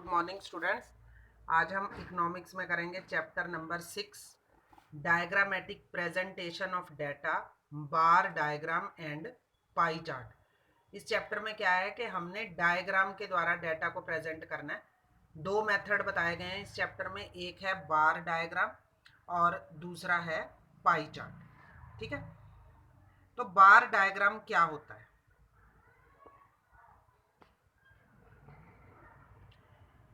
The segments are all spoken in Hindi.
Good morning students. आज हम इकोनॉमिक्स में करेंगे chapter number 6 diagrammatic presentation of data, bar diagram and pie chart. इस चैप्टर में क्या है कि हमने डायग्राम के द्वारा डाटा को प्रेजेंट करना है। दो मेथड बताए गए हैं इस चैप्टर में, एक है बार डायग्राम और दूसरा है पाई चार्ट। ठीक है, तो बार डायग्राम क्या होता है?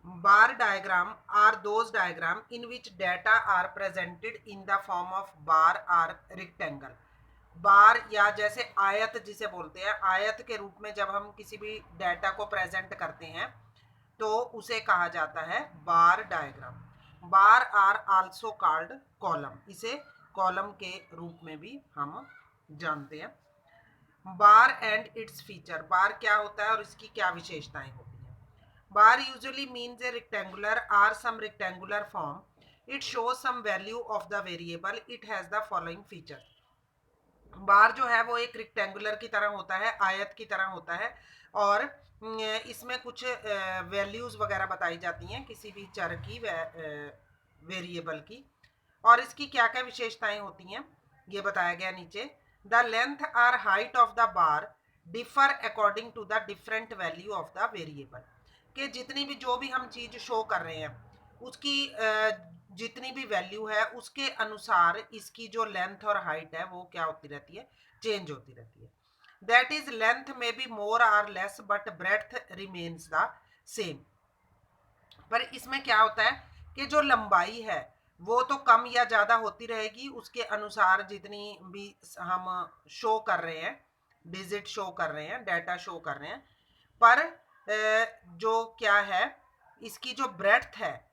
Bar diagram are those diagram in which data are presented in the form of bar or rectangle. बार या जैसे आयत जिसे बोलते हैं, आयत के रूप में जब हम किसी भी डाटा को प्रेजेंट करते हैं तो उसे कहा जाता है bar diagram. Bar are also called column, इसे कॉलम के रूप में भी हम जानते हैं। Bar and its feature, bar क्या होता है और इसकी क्या विशेषताएं होती हैं? Bar usually means a rectangular or some rectangular form. It shows some value of the variable. It has the following features. बार जो है वो एक रेक्टेंगुलर की तरह होता है, आयत की तरह होता है, और इसमें कुछ वैल्यूज वगैरह बताई जाती हैं किसी भी चर की, वेरिएबल की। और इसकी क्या क्या विशेषताएं होती हैं ये बताया गया नीचे। The length or height of the bar differ according to the different value of the variable, कि जितनी भी जो भी हम चीज शो कर रहे हैं उसकी जितनी भी वैल्यू है उसके अनुसार इसकी जो लेंथ और हाइट है वो क्या होती रहती है, चेंज होती रहती है। दैट इज लेंथ में बी मोर और less but breadth remains the same. पर इसमें क्या होता है कि जो लंबाई है वो तो कम या ज़्यादा होती रहेगी उसके अनुसार, जितनी भी हम शो कर रहे हैं, डिजिट शो कर रहे हैं, डाटा शो कर रहे हैं। पर जो क्या है, इसकी जो ब्रेड्थ है,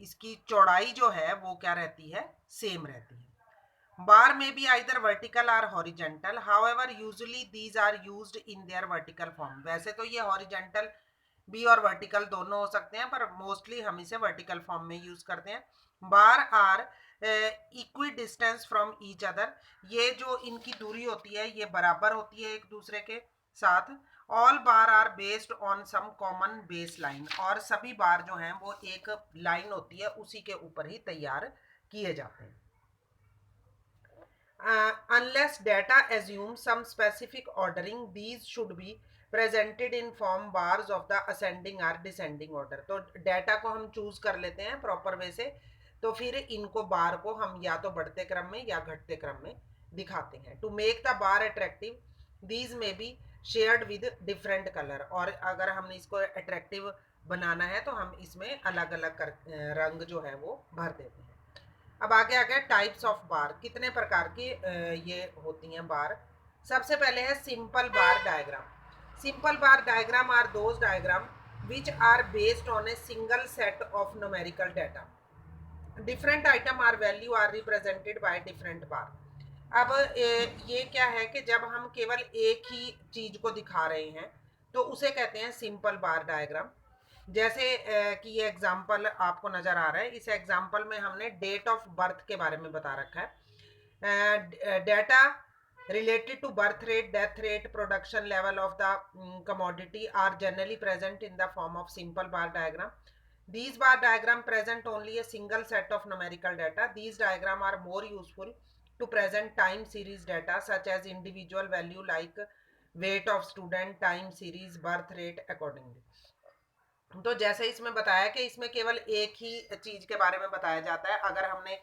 इसकी चौड़ाई जो है वो क्या रहती है, सेम रहती है। बार में बी आइदर वर्टिकल और horizontal, however usually these are used in their vertical form. वैसे तो ये हॉरिजेंटल बी और वर्टिकल दोनों हो सकते हैं, पर मोस्टली हम इसे वर्टिकल फॉर्म में यूज करते हैं। Bar are equidistance from each other, ये जो इनकी दूरी होती है ये बराबर होती है एक दूसरे के साथ। All bar are based on some common base line, और सभी बार जो हैं वो एक लाइन होती है उसी के ऊपर ही तैयार किए जाते हैं। Unless data assume some specific ordering, these should be presented in form bars of the ascending or descending order. तो डाटा को हम चूज कर लेते हैं प्रॉपर वे से, तो फिर इनको बार को हम या तो बढ़ते क्रम में या घटते क्रम में दिखाते हैं। To make the bar attractive these may be shared with different colour, और अगर हमने इसको अट्रैक्टिव बनाना है तो हम इसमें अलग अलग रंग जो है वो भर देते हैं। अब आगे आ गया टाइप्स ऑफ बार, कितने प्रकार की ये होती हैं बार। सबसे पहले है simple bar diagram. Simple bar diagram are those diagram which are based on a single set of numerical data. Different item are value are represented by different bar. अब ये क्या है कि जब हम केवल एक ही चीज को दिखा रहे हैं तो उसे कहते हैं सिंपल बार डायग्राम। जैसे कि ये एग्जाम्पल आपको नजर आ रहा है, इस एग्जाम्पल में हमने डेट ऑफ बर्थ के बारे में बता रखा है। Data related to birth rate, death rate, production level of the commodity are generally present in the form of simple bar diagram. These bar diagram present only a single set of numerical data. These diagram are more useful to present time series data such as individual value like weight of student, time series, birth rate accordingly. तो जैसे इसमें बताया कि इसमें केवल एक ही चीज के बारे में बताया जाता है। अगर हमने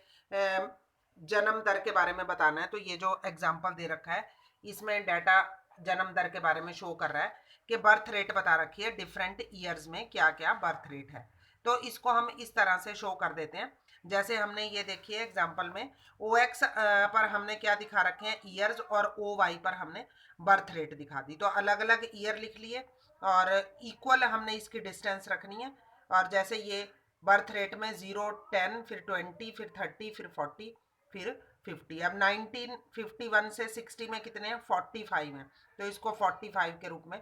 जन्म दर के बारे में बताना है तो ये जो एग्जाम्पल दे रखा है इसमें डाटा जन्म दर के बारे में शो कर रहा है कि बर्थ रेट बता रखी है, डिफरेंट ईयर्स में क्या क्या बर्थ रेट है, तो इसको हम इस तरह से शो कर देते हैं। जैसे हमने ये देखिए एग्जाम्पल में ओ एक्स पर हमने क्या दिखा रखे हैं, ईयर्स, और ओ वाई पर हमने बर्थ रेट दिखा दी। तो अलग अलग ईयर लिख लिए और इक्वल हमने इसकी डिस्टेंस रखनी है। और जैसे ये बर्थ रेट में 0, 10, फिर 20, फिर 30, फिर 40, फिर 50। अब 1951 से 60 में कितने हैं, 45 हैं, तो इसको 45 के रूप में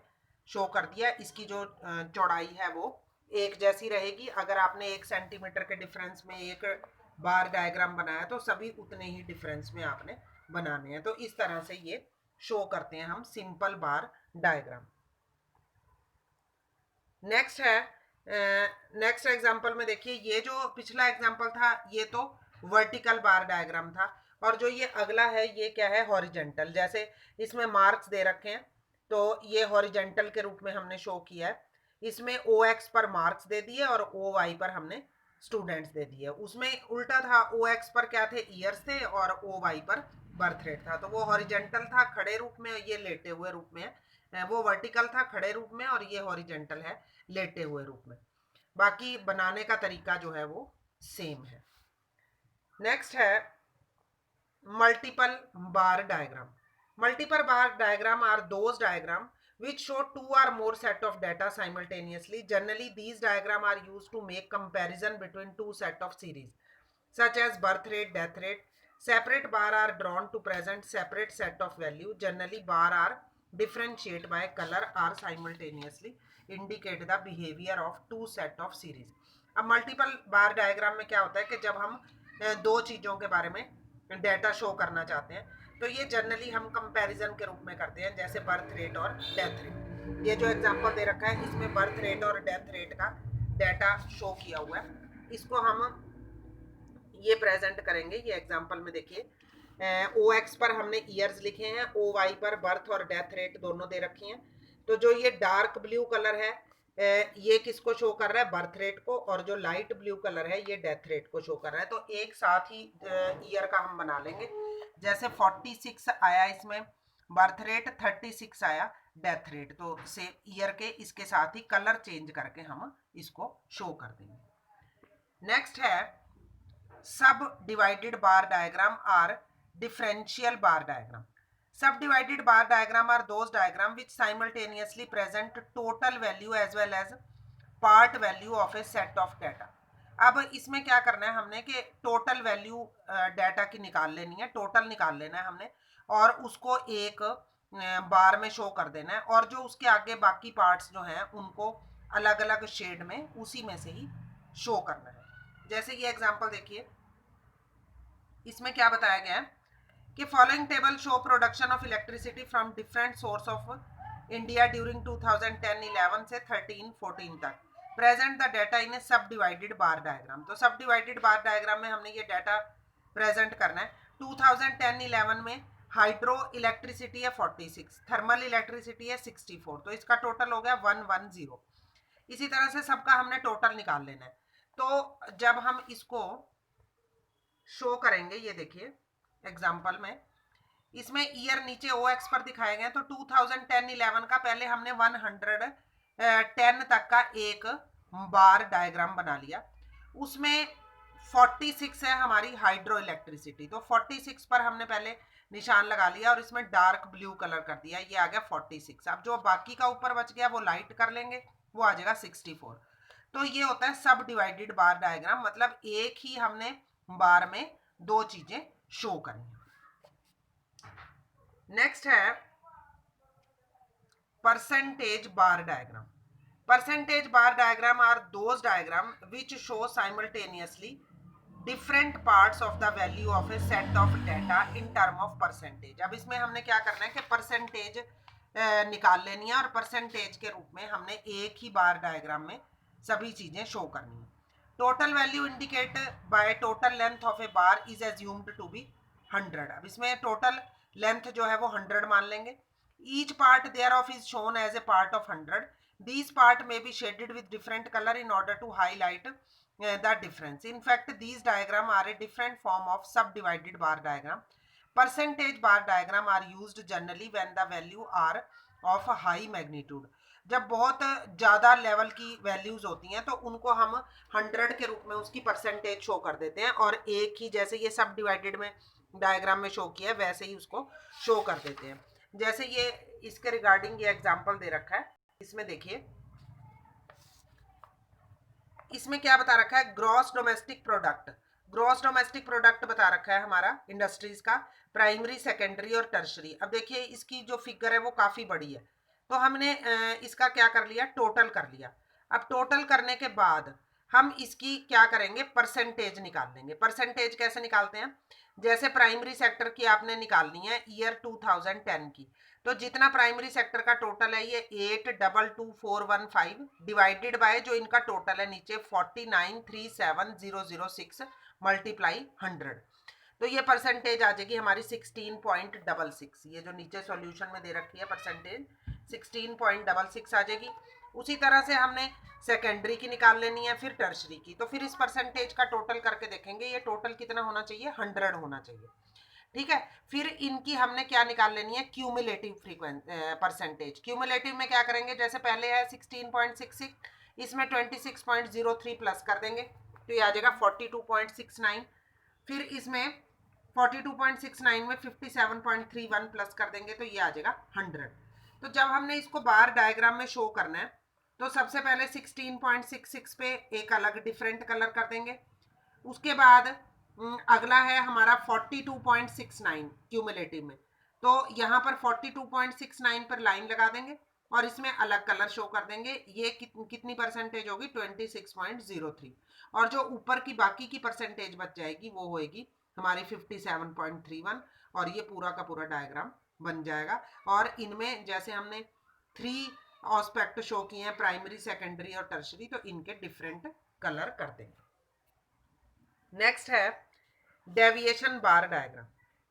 शो कर दिया। इसकी जो चौड़ाई है वो एक जैसी रहेगी। अगर आपने 1 सेंटीमीटर के डिफरेंस में एक बार डायग्राम बनाया तो सभी उतने ही डिफरेंस में आपने बनाने हैं। तो इस तरह से ये शो करते हैं हम सिंपल बार डायग्राम। नेक्स्ट है नेक्स्ट एग्जांपल में देखिए, ये जो पिछला एग्जांपल था ये तो वर्टिकल बार डायग्राम था, और जो ये अगला है ये क्या है, हॉरिजेंटल। जैसे इसमें मार्क्स दे रखे हैं तो ये हॉरिजेंटल के रूप में हमने शो किया है। इसमें ओ एक्स पर मार्क्स दे दिए और ओ वाई पर हमने स्टूडेंट्स दे दिए। उसमें उल्टा था, ओ एक्स पर क्या थे, ईयर्स थे, और ओ वाई पर बर्थ रेट था। तो वो हॉरिजेंटल था खड़े रूप में, ये लेटे हुए रूप में है। वो वर्टिकल था खड़े रूप में, और ये हॉरिजेंटल है लेटे हुए रूप में। बाकी बनाने का तरीका जो है वो सेम है। नेक्स्ट है multiple bar diagram. Multiple bar diagram are those diagram which show two or more set of data simultaneously. Generally these diagram are used to make comparison between two set of series such as birth rate, death rate. Separate bar are drawn to present separate set of value. Generally bar are differentiate by color or simultaneously indicate the behavior of two set of series. अब मल्टीपल बार डायग्राम में क्या होता है कि जब हम दो चीज़ों के बारे में डेटा शो करना चाहते हैं तो ये जनरली हम कंपैरिजन के रूप में करते हैं, जैसे बर्थ रेट और डेथ रेट। ये जो एग्जांपल दे रखा है इसमें बर्थ रेट और डेथ रेट का डेटा शो किया हुआ है, इसको हम ये प्रेजेंट करेंगे। ये एग्जांपल में देखिए, ओ एक्स पर हमने ईयर्स लिखे हैं, ओ वाई पर बर्थ और डेथ रेट दोनों दे रखी हैं। तो जो ये डार्क ब्लू कलर है ये किसको शो कर रहा है, बर्थ रेट को, और जो लाइट ब्लू कलर है ये डेथ रेट को शो कर रहा है। तो एक साथ ही ईयर का हम बना लेंगे। जैसे 46 आया इसमें बर्थ रेट, 36 आया डेथ रेट, तो से ईयर के इसके साथ ही कलर चेंज करके हम इसको शो कर देंगे। नेक्स्ट है subdivided bar diagram are differential bar diagram. Subdivided bar diagram are those diagram which simultaneously present total value as well as part value of a set of data. अब इसमें क्या करना है हमने कि टोटल वैल्यू डाटा की निकाल लेनी है, टोटल निकाल लेना है हमने, और उसको एक बार में शो कर देना है, और जो उसके आगे बाकी पार्ट्स जो हैं उनको अलग अलग शेड में उसी में से ही शो करना है। जैसे ये एग्जांपल देखिए, इसमें क्या बताया गया है कि following table show production of electricity from different source of India during 2010-11 से 13-14 तक। प्रेजेंट द डाटा इन ए सब डिवाइडेड बार डायग्राम। तो सब डिवाइडेड बार डायग्राम में हमने ये डाटा प्रेजेंट करना है। 2010-11 में हाइड्रो इलेक्ट्रिसिटी है 46, थर्मल इलेक्ट्रिसिटी है 64, तो इसका टोटल हो गया 110। इसी तरह से सबका हमने टोटल निकाल लेना है। तो जब हम इसको शो करेंगे, ये देखिए एग्जाम्पल में, इसमें ईयर नीचे ओ एक्स पर दिखाए गए, तो 2010-11 का पहले हमने 110 तक का एक बार डायग्राम बना लिया। उसमें 46 है हमारी हाइड्रो इलेक्ट्रिसिटी, तो 46 पर हमने पहले निशान लगा लिया और इसमें डार्क ब्लू कलर कर दिया, ये आ गया 46। अब जो बाकी का ऊपर बच गया वो लाइट कर लेंगे, वो आ जाएगा 64। तो ये होता है सब डिवाइडेड बार डायग्राम, मतलब एक ही हमने बार में दो चीजें शो करनी। नेक्स्ट है percentage bar diagram. Percentage bar diagram are those diagram which show simultaneously different parts of the value of a set of data in term of percentage. अब इसमें हमने क्या करना है कि परसेंटेज निकाल लेनी है, और परसेंटेज के रूप में हमने एक ही बार डायग्राम में सभी चीजें शो करनी है। Total value indicate by total length of a bar is assumed to be 100। अब इसमें टोटल लेंथ जो है वो 100 मान लेंगे। Each part thereof is shown as a part of 100। These part may be shaded with different color in order to highlight the difference. In fact, these diagram are a different form of subdivided bar diagram. Percentage bar diagram are used generally when the value are of a high magnitude. जब बहुत ज़्यादा लेवल की वैल्यूज होती हैं तो उनको हम 100 के रूप में उसकी परसेंटेज शो कर देते हैं, और एक ही जैसे ये सब डिवाइडेड में डायग्राम में शो किया है वैसे ही उसको शो कर देते हैं। जैसे ये इसके रिगार्डिंग ये एग्जांपल दे रखा है, इसमें देखिए इसमें क्या बता रखा है, gross domestic product. Gross domestic product बता रखा है हमारा इंडस्ट्रीज का, प्राइमरी सेकेंडरी और टर्शरी। अब देखिए इसकी जो फिगर है वो काफ़ी बड़ी है, तो हमने इसका क्या कर लिया, टोटल कर लिया। अब टोटल करने के बाद हम इसकी क्या करेंगे, परसेंटेज निकाल लेंगे। परसेंटेज कैसे निकालते हैं, जैसे प्राइमरी सेक्टर की आपने निकालनी है ईयर 2010 की, तो जितना प्राइमरी सेक्टर का टोटल है ये 8222415 डिवाइडेड बाय जो इनका टोटल है नीचे 4937006 मल्टीप्लाई 100, तो ये परसेंटेज आ जाएगी हमारी 16.66। ये जो नीचे सॉल्यूशन में दे रखी है परसेंटेज 16.66 आ जाएगी। उसी तरह से हमने सेकेंडरी की निकाल लेनी है, फिर टर्शरी की। तो फिर इस परसेंटेज का टोटल करके देखेंगे, ये टोटल कितना होना चाहिए, 100 होना चाहिए। ठीक है, फिर इनकी हमने क्या निकाल लेनी है, क्यूमुलेटिव परसेंटेज। क्यूमुलेटिव में क्या करेंगे, जैसे पहले है 16.66, इसमें 26.03 प्लस कर देंगे तो ये आ जाएगा 42.69। फिर इसमें 42.69 में 57.31 प्लस कर देंगे तो ये आ जाएगा 100। तो जब हमने इसको बार डायग्राम में शो करना है तो सबसे पहले 16.66 पे एक अलग डिफरेंट कलर कर देंगे। उसके बाद अगला है हमारा 42.69 क्यूमुलेटिव में, तो यहाँ पर 42.69 पर लाइन लगा देंगे और इसमें अलग कलर शो कर देंगे। ये कितनी परसेंटेज होगी, 26.03। और जो ऊपर की बाकी की परसेंटेज बच जाएगी वो होएगी हमारी 57.31 और ये पूरा का पूरा डायग्राम बन जाएगा। और इनमें जैसे हमने 3 ऑस्पेक्ट शो किए हैं, प्राइमरी, सेकेंडरी और टर्शरी, तो इनके डिफरेंट कलर कर देंगे। नेक्स्ट है deviation bar diagram.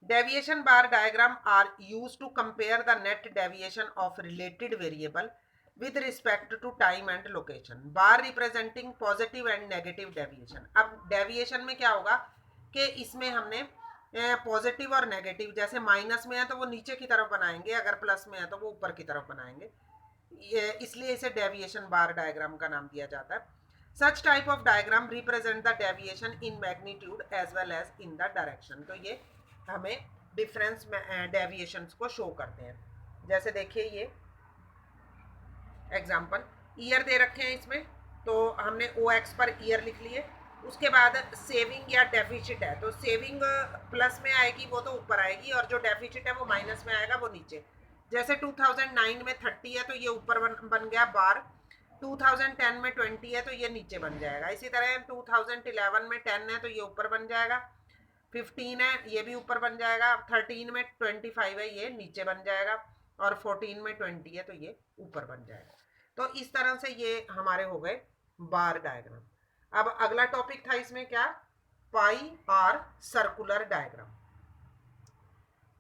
Deviation bar diagram are used to compare the net deviation of related variable with respect to time and location. Bar representing positive and negative deviation. अब डेविएशन में क्या होगा कि इसमें हमने पॉजिटिव और नेगेटिव, जैसे माइनस में है तो वो नीचे की तरफ बनाएंगे, अगर प्लस में है तो वो ऊपर की तरफ बनाएंगे, इसलिए इसे डेविएशन बार डायग्राम का नाम दिया जाता है। Such type of diagram represent the deviation in magnitude as well as in the direction. तो ये हमें डिफरेंस डेविएशंस को शो करते हैं। जैसे देखिए ये एग्जांपल, ईयर दे रखे हैं इसमें, तो हमने OX पर ईयर लिख लिए। उसके बाद सेविंग या डेफिसिट है तो सेविंग प्लस में आएगी, वो तो ऊपर आएगी, और जो डेफिसिट है वो माइनस में आएगा, वो नीचे। जैसे 2009 में 30 है तो ये ऊपर बन गया बार, 2010 में 20 है तो ये नीचे बन जाएगा। इसी तरह 2011 में 10 है तो ये ऊपर बन जाएगा, 15 है ये भी ऊपर बन जाएगा, 13 में 25 है ये नीचे बन जाएगा, और 14 में 20 है तो ये ऊपर बन जाएगा। तो इस तरह से ये हमारे हो गए बार डायग्राम। अब अगला टॉपिक था इसमें क्या, pie are circular diagram.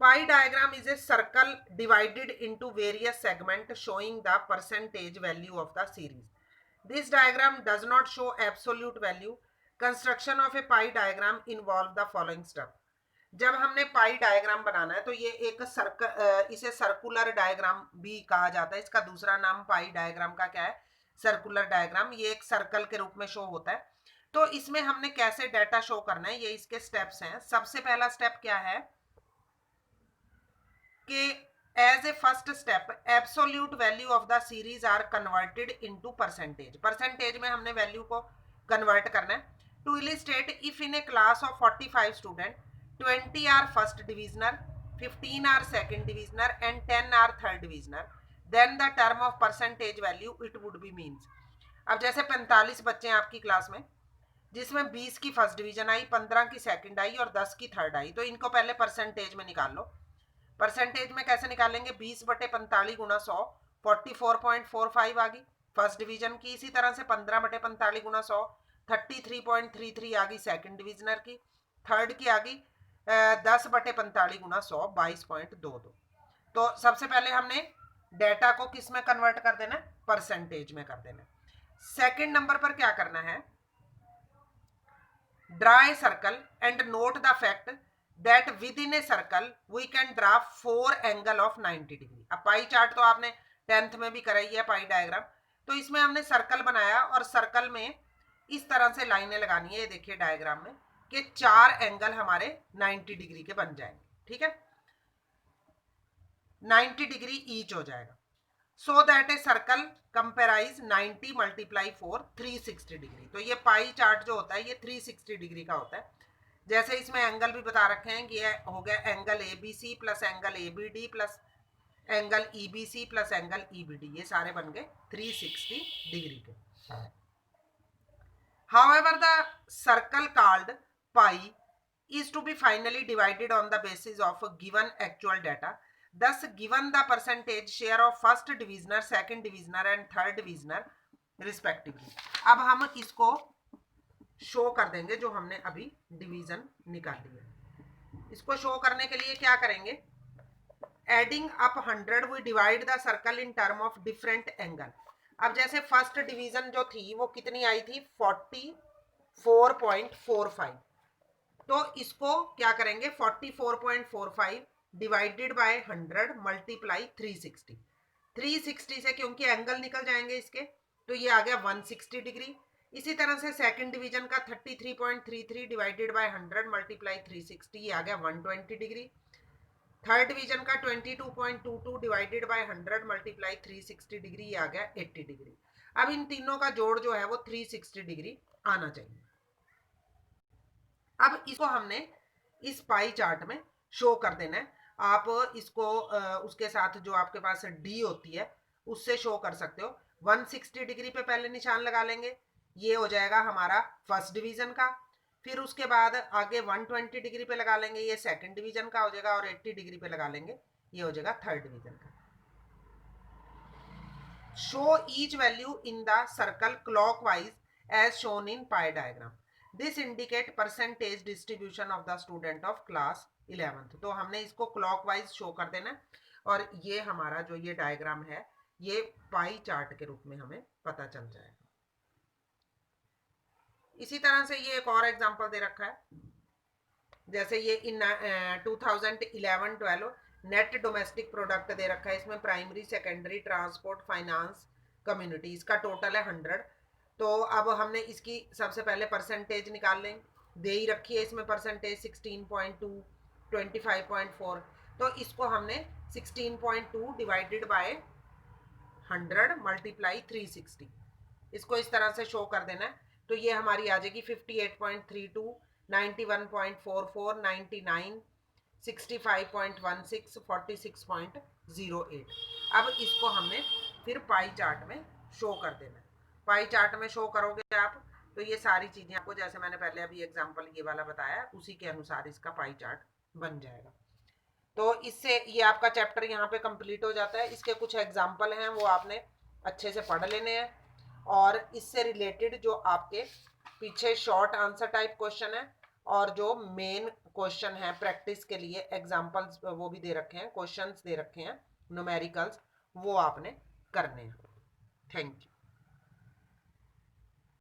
Pie diagram is a circle divided into various segments showing the percentage value of the series. This diagram does not show absolute value. Construction of a pie diagram involve the following step. जब हमने पाई डायग्राम बनाना है तो ये एक इसे सर्कुलर डायग्राम भी कहा जाता है। इसका दूसरा नाम पाई डायग्राम का क्या है, सर्कुलर डायग्राम। ये एक सर्कल के रूप में शो होता है। तो इसमें हमने कैसे डाटा शो करना है, ये इसके स्टेप्स हैं। सबसे पहला स्टेप क्या है कि as a first step absolute value of the series are converted into percentage. Percentage में हमने वैल्यू को कन्वर्ट करना है। To illustrate, if in a class of 45 student 20 are first divisioner, 15 are second divisioner and 10 are third divisioner, then the term of percentage value it would be means. अब जैसे 45 बच्चे हैं आपकी क्लास में, जिसमें 20 की फर्स्ट डिवीजन आई, 15 की सेकंड आई और 10 की थर्ड आई, तो इनको पहले परसेंटेज में निकाल लो। परसेंटेज में कैसे निकालेंगे, 20/45 गुना 100, 44.45 आ गई फर्स्ट डिवीजन की। इसी तरह से 15/45 गुना 100, 33.33 आ गई सेकंड डिविजनर की। थर्ड की आ गई 10/45 गुना 100, 22.22। तो सबसे पहले हमने डेटा को किस में कन्वर्ट कर देना, परसेंटेज में कर देना। सेकंड नंबर पर क्या करना है, draw a circle and note the fact that within a circle we can draw 4 angle of 90 degree. अब पाई चार्ट तो आपने 10th में भी कराई है पाई डायग्राम, तो इसमें हमने सर्कल बनाया और सर्कल में इस तरह से लाइनें लगानी है। ये देखिए डायग्राम में कि 4 एंगल हमारे 90 डिग्री के बन जाएंगे। ठीक है, 90 डिग्री ईच हो जाएगा। So that a circle comprises 90 × 4 360 degree. तो ये पाई चार्ट जो होता है ये 360 डिग्री का होता है। जैसे इसमें एंगल भी बता रखे हैं कि ये हो गया angle ABC plus angle ABD plus angle EBC plus angle EBD, ये सारे बन गए 360 डिग्री के। However, the circle called pi is to be finally divided on the basis of given actual data. thus given the percentage share of first divisioner, second divisioner and third divisioner respectively. अब हम इसको शो कर देंगे जो हमने अभी डिवीजन निकाली है। इसको शो करने के लिए क्या करेंगे, adding up 100 we divide the circle in term of different angle. अब जैसे फर्स्ट डिवीजन जो थी वो कितनी आई थी 44.45, तो इसको क्या करेंगे 44.45 डिवाइडेड बाय 100 मल्टीप्लाई 360। 360 से क्योंकि एंगल निकल जाएंगे इसके तो ये आ गया 160 डिग्री। इसी तरह से सेकंड डिवीजन का 33.33 डिवाइडेड बाय 100 मल्टीप्लाई 360 ये आ गया 120 डिग्री। थर्ड डिवीजन का 22.22 डिवाइडेड बाय 100 मल्टीप्लाई 360 डिग्री ये आ गया 80 डिग्री। अब इन तीनों का जोड़ जो है वो 360 डिग्री आना चाहिए। अब इसको हमने इस पाई चार्ट में शो कर देना है। आप इसको उसके साथ जो आपके पास डी होती है उससे शो कर सकते हो। 160 डिग्री पे पहले निशान लगा लेंगे, ये हो जाएगा हमारा फर्स्ट डिवीजन का। फिर उसके बाद आगे 120 डिग्री पे लगा लेंगे, ये सेकंड डिवीजन का हो जाएगा। और 80 डिग्री पे लगा लेंगे, ये हो जाएगा थर्ड डिवीजन का। Show each value in the circle clockwise as shown in pie diagram. This indicate percentage distribution of the student of class 11th। तो हमने इसको क्लॉकवाइज शो कर देना और ये हमारा जो ये डायग्राम है ये पाई चार्ट के रूप में हमें पता चल जाएगा। इसी तरह से ये एक और एग्जांपल दे रखा है, जैसे ये इन 2011-12 नेट डोमेस्टिक प्रोडक्ट दे रखा है। इसमें primary, secondary, transport, finance, community, इसका टोटल है 100। तो अब हमने इसकी सबसे पहले परसेंटेज निकाल लें, दे ही रखी है इसमें परसेंटेज 16.2, 25.4। तो इसको हमने 16.2 डिवाइडेड बाय 100 मल्टीप्लाई 360 इसको इस तरह से शो कर देना है। तो ये हमारी आ जाएगी 58.32, 91.44, 99, 65.16, 46.08। अब इसको हमने फिर पाई चार्ट में शो कर देना है। पाई चार्ट में शो करोगे आप तो ये सारी चीजें आपको, जैसे मैंने पहले अभी एग्जांपल ये वाला बताया, उसी के अनुसार इसका पाई चार्ट बन जाएगा। तो इससे ये आपका चैप्टर यहाँ पे कंप्लीट हो जाता है। इसके कुछ एग्जाम्पल हैं वो आपने अच्छे से पढ़ लेने हैं, और इससे रिलेटेड जो आपके पीछे शॉर्ट आंसर टाइप क्वेश्चन है और जो मेन क्वेश्चन है प्रैक्टिस के लिए एग्जाम्पल्स वो भी दे रखे हैं, क्वेश्चंस दे रखे हैं न्यूमेरिकल्स, वो आपने करने हैं। Thank you.